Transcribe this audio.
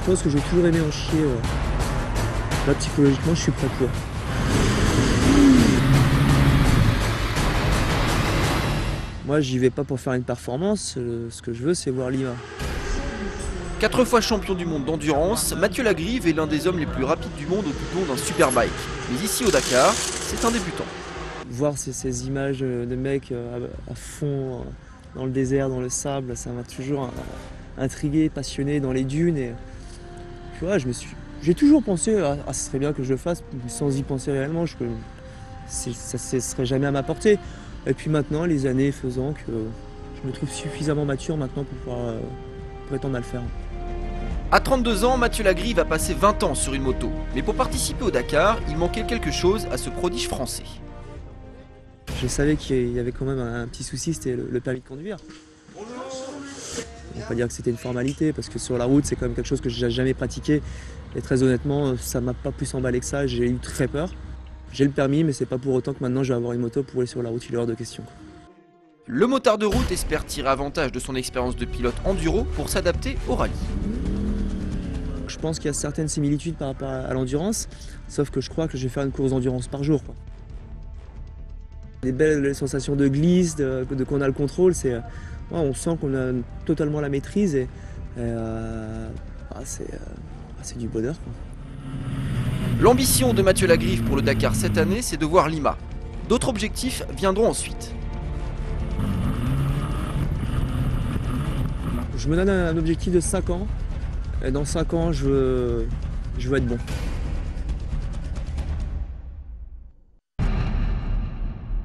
Je pense que j'ai toujours aimé en chier. Là, psychologiquement, je suis prêt pour. Moi, j'y vais pas pour faire une performance. Ce que je veux, c'est voir Lima. 4 fois champion du monde d'endurance, Mathieu Lagrive est l'un des hommes les plus rapides du monde au tout long d'un superbike. Mais ici au Dakar, c'est un débutant. Voir ces images de mecs à fond dans le désert, dans le sable, ça m'a toujours intrigué, passionné dans les dunes. Et tu vois, j'ai toujours pensé ce serait bien que je le fasse, sans y penser réellement. Ça ne serait jamais à ma portée. Et puis maintenant, les années faisant que je me trouve suffisamment mature maintenant pour pouvoir prétendre à le faire. À 32 ans, Mathieu Lagrive a passé 20 ans sur une moto. Mais pour participer au Dakar, il manquait quelque chose à ce prodige français. Je savais qu'il y avait quand même un petit souci, c'était le permis de conduire. On ne va pas dire que c'était une formalité, parce que sur la route, c'est quand même quelque chose que je n'ai jamais pratiqué. Et très honnêtement, ça ne m'a pas plus emballé que ça, j'ai eu très peur. J'ai le permis, mais c'est pas pour autant que maintenant je vais avoir une moto pour aller sur la route, il est hors de question. Le motard de route espère tirer avantage de son expérience de pilote enduro pour s'adapter au rallye. Je pense qu'il y a certaines similitudes par rapport à l'endurance, sauf que je crois que je vais faire une course d'endurance par jour. Des belles sensations de glisse, qu'on a le contrôle, on sent qu'on a totalement la maîtrise et c'est du bonheur. L'ambition de Mathieu Lagrive pour le Dakar cette année, c'est de voir Lima. D'autres objectifs viendront ensuite. Je me donne un objectif de 5 ans. Et dans 5 ans, je veux être bon.